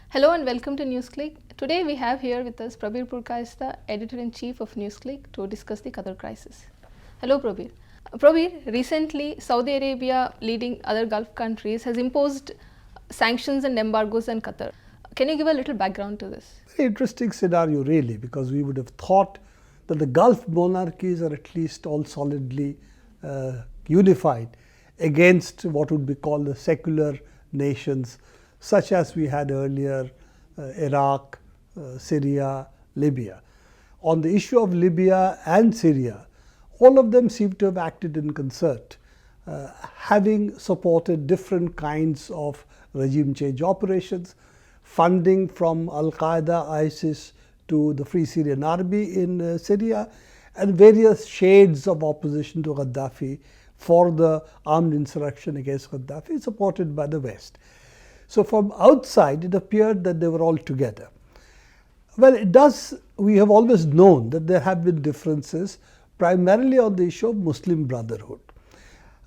Hello and welcome to NewsClick. Today we have here with us Prabir Purkayastha, Editor-in-Chief of NewsClick, to discuss the Qatar crisis. Hello Prabir. Prabir, recently Saudi Arabia, leading other Gulf countries, has imposed sanctions and embargoes on Qatar. Can you give a little background to this? Very interesting scenario really, because we would have thought that the Gulf monarchies are at least all solidly unified against what would be called the secular nations such as we had earlier, Iraq, Syria, Libya. On the issue of Libya and Syria, all of them seem to have acted in concert, having supported different kinds of regime change operations, funding from Al-Qaeda, ISIS to the Free Syrian Army in Syria, and various shades of opposition to Gaddafi for the armed insurrection against Gaddafi supported by the West. So from outside it appeared that they were all together. Well, we have always known that there have been differences primarily on the issue of Muslim Brotherhood.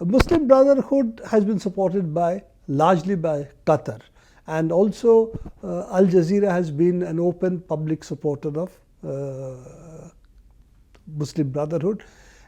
Muslim Brotherhood has been supported largely by Qatar, and also Al Jazeera has been an open public supporter of Muslim Brotherhood,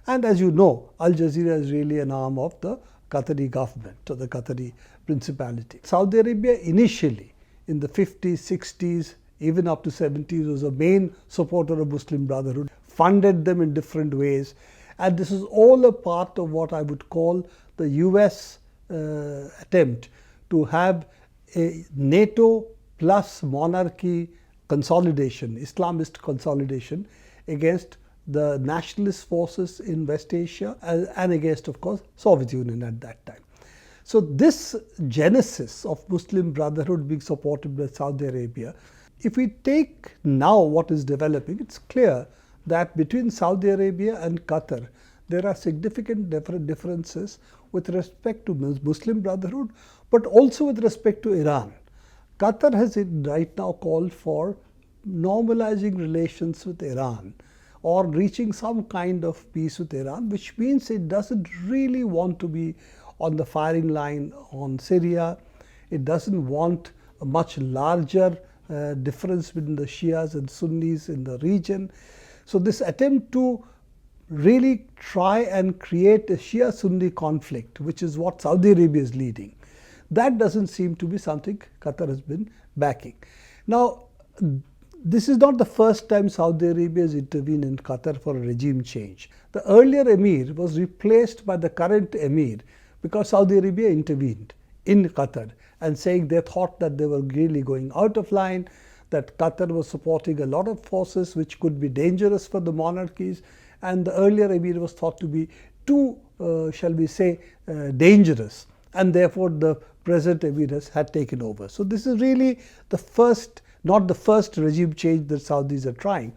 and as you know, Al Jazeera is really an arm of the Qatari government or the Qatari Principality. Saudi Arabia initially in the 50s, 60s, even up to 70s was a main supporter of Muslim Brotherhood, funded them in different ways, and this is all a part of what I would call the US attempt to have a NATO plus monarchy consolidation, Islamist consolidation against the nationalist forces in West Asia and against, of course, Soviet Union at that time. So this genesis of Muslim Brotherhood being supported by Saudi Arabia, if we take now what is developing, it's clear that between Saudi Arabia and Qatar, there are significant differences with respect to Muslim Brotherhood, but also with respect to Iran. Qatar has right now called for normalizing relations with Iran or reaching some kind of peace with Iran, which means it doesn't really want to be on the firing line on Syria. It doesn't want a much larger difference between the Shias and Sunnis in the region. So this attempt to really try and create a Shia-Sunni conflict, which is what Saudi Arabia is leading, that doesn't seem to be something Qatar has been backing. Now, this is not the first time Saudi Arabia has intervened in Qatar for a regime change. The earlier emir was replaced by the current emir because Saudi Arabia intervened in Qatar and saying they thought that they were really going out of line, that Qatar was supporting a lot of forces which could be dangerous for the monarchies, and the earlier emir was thought to be too, shall we say, dangerous, and therefore the present emir had taken over. So this is really the first, not the first regime change that Saudis are trying.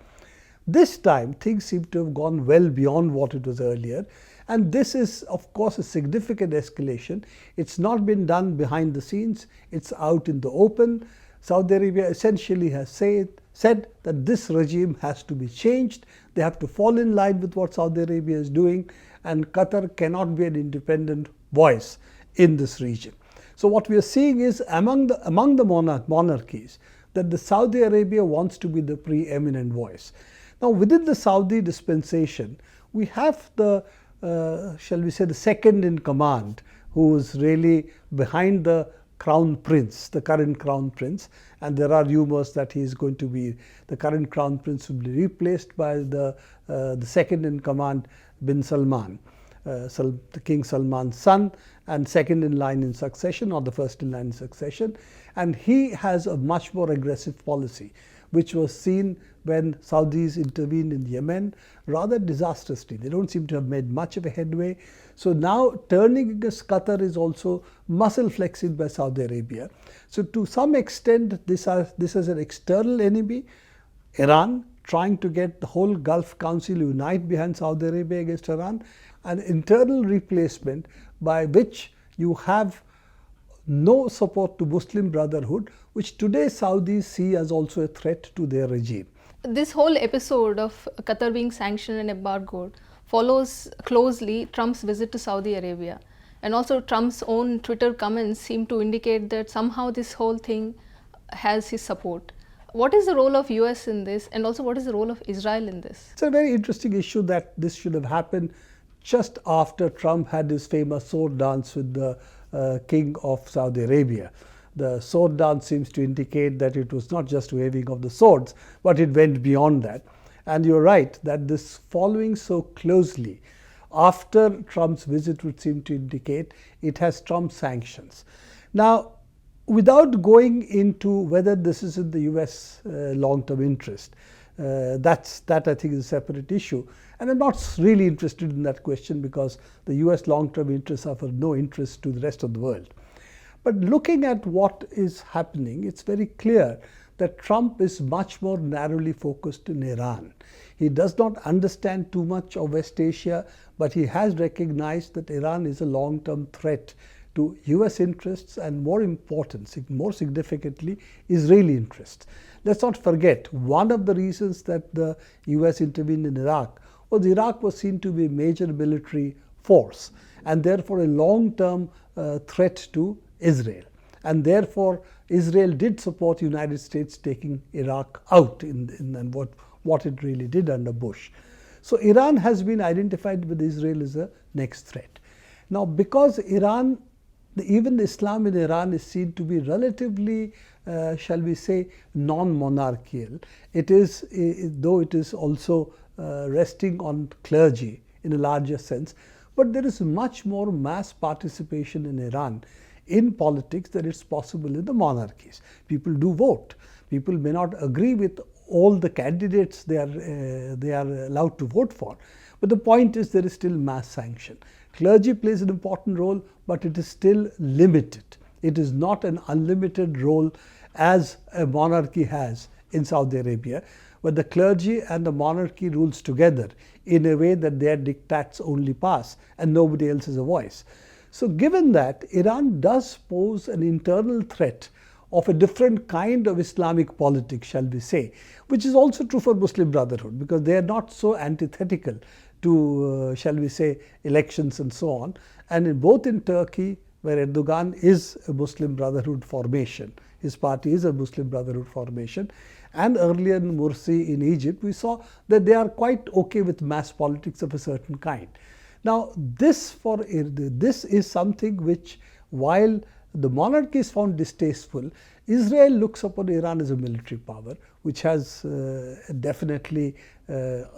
This time things seem to have gone well beyond what it was earlier, and this is of course a significant escalation. It's not been done behind the scenes, it's out in the open. Saudi Arabia essentially has said that this regime has to be changed. They have to fall in line with what Saudi Arabia is doing, and Qatar cannot be an independent voice in this region. So what we are seeing is among the monarchies that the Saudi Arabia wants to be the preeminent voice. Now within the Saudi dispensation, we have the shall we say the second in command, who is really behind the Crown Prince, the current Crown Prince, and there are rumors that he is going to be, the current Crown Prince will be replaced by the second in command, Bin Salman, the King Salman's son, and second in line in succession or the first in line in succession. And he has a much more aggressive policy, which was seen when Saudis intervened in Yemen rather disastrously. They don't seem to have made much of a headway. So now turning against Qatar is also muscle flexing by Saudi Arabia. So to some extent this is an external enemy, Iran, trying to get the whole Gulf Council unite behind Saudi Arabia against Iran, an internal replacement by which you have no support to Muslim Brotherhood, which today Saudis see as also a threat to their regime. This whole episode of Qatar being sanctioned and embargoed follows closely Trump's visit to Saudi Arabia. And also Trump's own Twitter comments seem to indicate that somehow this whole thing has his support. What is the role of US in this, and also what is the role of Israel in this? It's a very interesting issue that this should have happened just after Trump had his famous sword dance with the king of Saudi Arabia. The sword dance seems to indicate that it was not just waving of the swords, but it went beyond that. And you're right that this following so closely after Trump's visit would seem to indicate it has Trump sanctions. Now, without going into whether this is in the US long-term interest, that I think is a separate issue. And I'm not really interested in that question because the US long-term interests are of no interest to the rest of the world. But looking at what is happening, it's very clear that Trump is much more narrowly focused in Iran. He does not understand too much of West Asia, but he has recognized that Iran is a long-term threat to US interests and more significantly, Israeli interests. Let's not forget, one of the reasons that the US intervened in Iraq was Iraq was seen to be a major military force and therefore a long-term threat to Israel. And therefore, Israel did support the United States taking Iraq out in what it really did under Bush. So Iran has been identified with Israel as a next threat. Now, because Iran, even Islam in Iran is seen to be relatively, shall we say, non-monarchical. It is, though it is also resting on clergy in a larger sense, but there is much more mass participation in Iran in politics than it's possible in the monarchies. People do vote. People may not agree with all the candidates they are allowed to vote for, but the point is there is still mass sanction. Clergy plays an important role, but it is still limited. It is not an unlimited role as a monarchy has in Saudi Arabia, but the clergy and the monarchy rules together in a way that their diktats only pass and nobody else has a voice. So given that, Iran does pose an internal threat of a different kind of Islamic politics, shall we say, which is also true for Muslim Brotherhood because they are not so antithetical to, shall we say, elections and so on. And both in Turkey, where Erdogan is a Muslim Brotherhood formation, his party is a Muslim Brotherhood formation, and earlier in Morsi in Egypt, we saw that they are quite okay with mass politics of a certain kind. Now, this is something which, while the monarchy is found distasteful, Israel looks upon Iran as a military power, which has definitely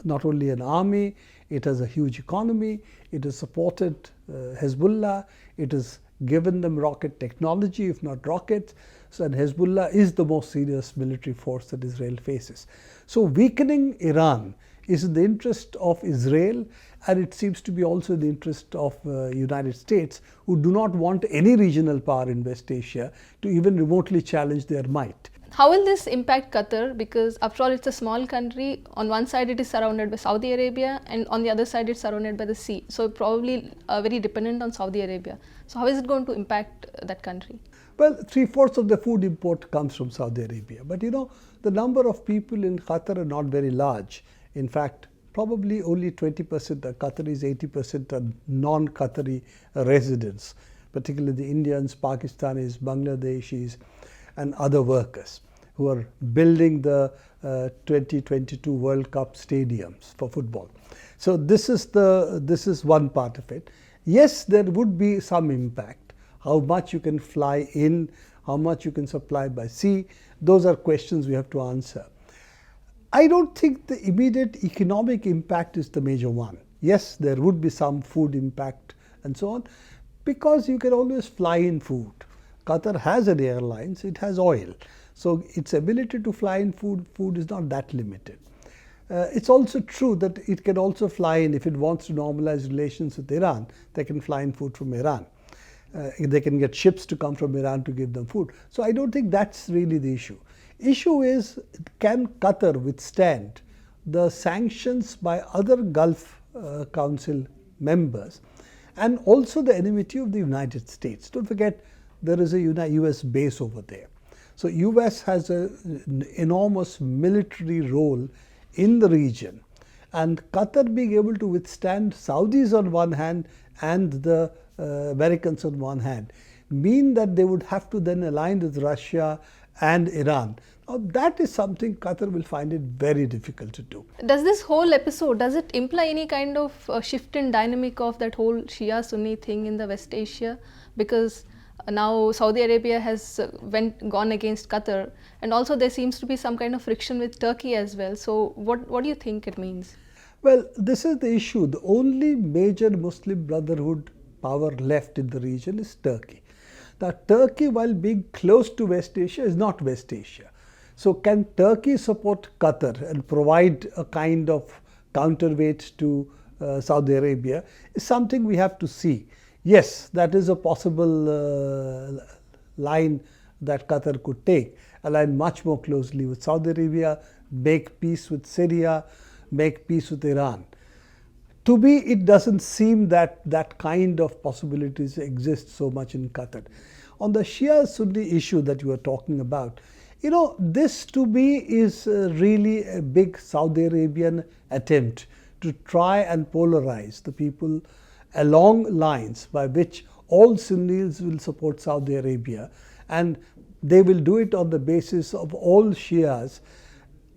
not only an army, it has a huge economy, it has supported Hezbollah, it has given them rocket technology, if not rockets. So, and Hezbollah is the most serious military force that Israel faces. So, weakening Iran is in the interest of Israel, and it seems to be also in the interest of United States, who do not want any regional power in West Asia to even remotely challenge their might. How will this impact Qatar? Because after all, it's a small country. On one side, it is surrounded by Saudi Arabia, and on the other side, it's surrounded by the sea. So probably very dependent on Saudi Arabia. So how is it going to impact that country? Well, 3/4 of the food import comes from Saudi Arabia. But you know, the number of people in Qatar are not very large. In fact, probably only 20% are Qataris, 80% are non-Qatari residents, particularly the Indians, Pakistanis, Bangladeshis, and other workers who are building the 2022 World Cup stadiums for football. So this is one part of it. Yes, there would be some impact. How much you can fly in, how much you can supply by sea, those are questions we have to answer. I don't think the immediate economic impact is the major one. Yes, there would be some food impact and so on, because you can always fly in food. Qatar has an airlines, it has oil. So its ability to fly in food is not that limited. It's also true that it can also fly in, if it wants to normalize relations with Iran, they can fly in food from Iran. They can get ships to come from Iran to give them food. So I don't think that's really the issue. Issue is, can Qatar withstand the sanctions by other Gulf Council members and also the enmity of the United States? Don't forget, there is a US base over there. So US has an enormous military role in the region, and Qatar being able to withstand Saudis on one hand and the Americans on one hand mean that they would have to then align with Russia and Iran. Now that is something Qatar will find it very difficult to do. Does this whole episode, does it imply any kind of shift in dynamic of that whole Shia Sunni thing in the West Asia? Because now Saudi Arabia has gone against Qatar, and also there seems to be some kind of friction with Turkey as well. So what do you think it means? Well, this is the issue. The only major Muslim Brotherhood power left in the region is Turkey. Now, Turkey, while being close to West Asia, is not West Asia. So, can Turkey support Qatar and provide a kind of counterweight to Saudi Arabia is something we have to see. Yes, that is a possible line that Qatar could take, align much more closely with Saudi Arabia, make peace with Syria, make peace with Iran. To me, it doesn't seem that that kind of possibilities exist so much in Qatar. On the Shia-Sunni issue that you are talking about, you know, this to me is really a big Saudi Arabian attempt to try and polarize the people along lines by which all Sunnis will support Saudi Arabia, and they will do it on the basis of all Shias,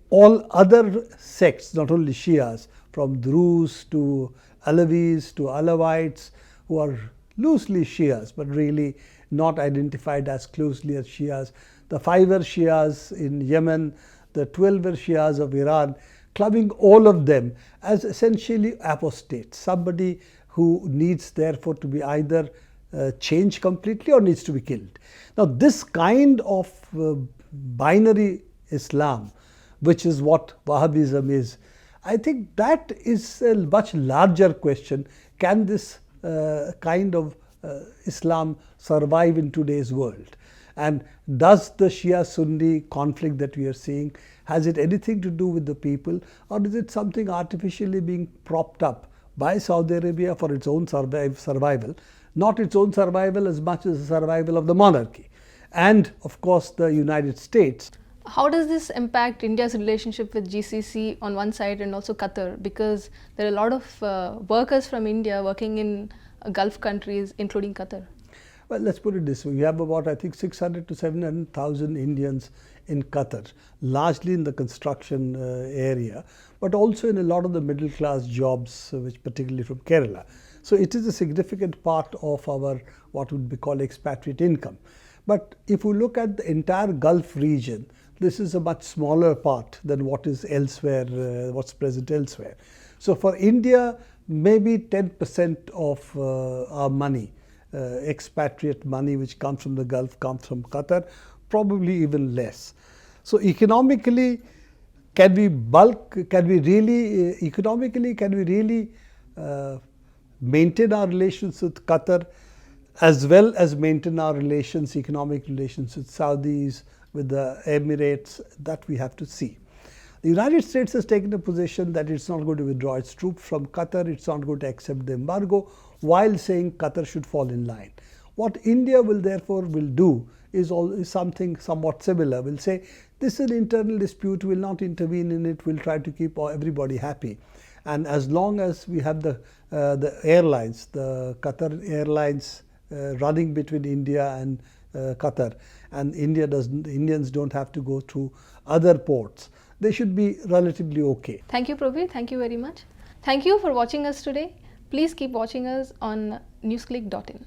all other sects, not only Shias, from Druze to Alawis to Alawites, who are loosely Shias but really not identified as closely as Shias, the 5er Shias in Yemen, the 12er Shias of Iran, clubbing all of them as essentially apostates, somebody who needs therefore to be either changed completely or needs to be killed. Now this kind of binary Islam, which is what Wahhabism is, I think that is a much larger question. Can this kind of Islam survive in today's world? And does the Shia-Sunni conflict that we are seeing, has it anything to do with the people, or is it something artificially being propped up by Saudi Arabia for its own survival, not its own survival as much as the survival of the monarchy, and of course the United States. How does this impact India's relationship with GCC on one side and also Qatar? Because there are a lot of workers from India working in Gulf countries, including Qatar. Well, let's put it this way. We have about, I think, 600 to 700,000 Indians in Qatar, largely in the construction area, but also in a lot of the middle class jobs, which particularly from Kerala. So it is a significant part of our what would be called expatriate income. But if we look at the entire Gulf region, this is a much smaller part than what is elsewhere, what's present elsewhere. So for India, maybe 10% of our money, expatriate money which comes from the Gulf, comes from Qatar, probably even less. So economically, can we really maintain our relations with Qatar as well as maintain our relations, economic relations with Saudis, with the Emirates? That we have to see. The United States has taken a position that it's not going to withdraw its troops from Qatar, it's not going to accept the embargo, while saying Qatar should fall in line. What India will therefore do is something somewhat similar. We'll say this is an internal dispute, we'll not intervene in it, we'll try to keep everybody happy. And as long as we have the airlines, the Qatar Airlines running between India and Qatar, and Indians don't have to go through other ports, they should be relatively okay. Thank you, Prabir. Thank you very much. Thank you for watching us today. Please keep watching us on newsclick.in.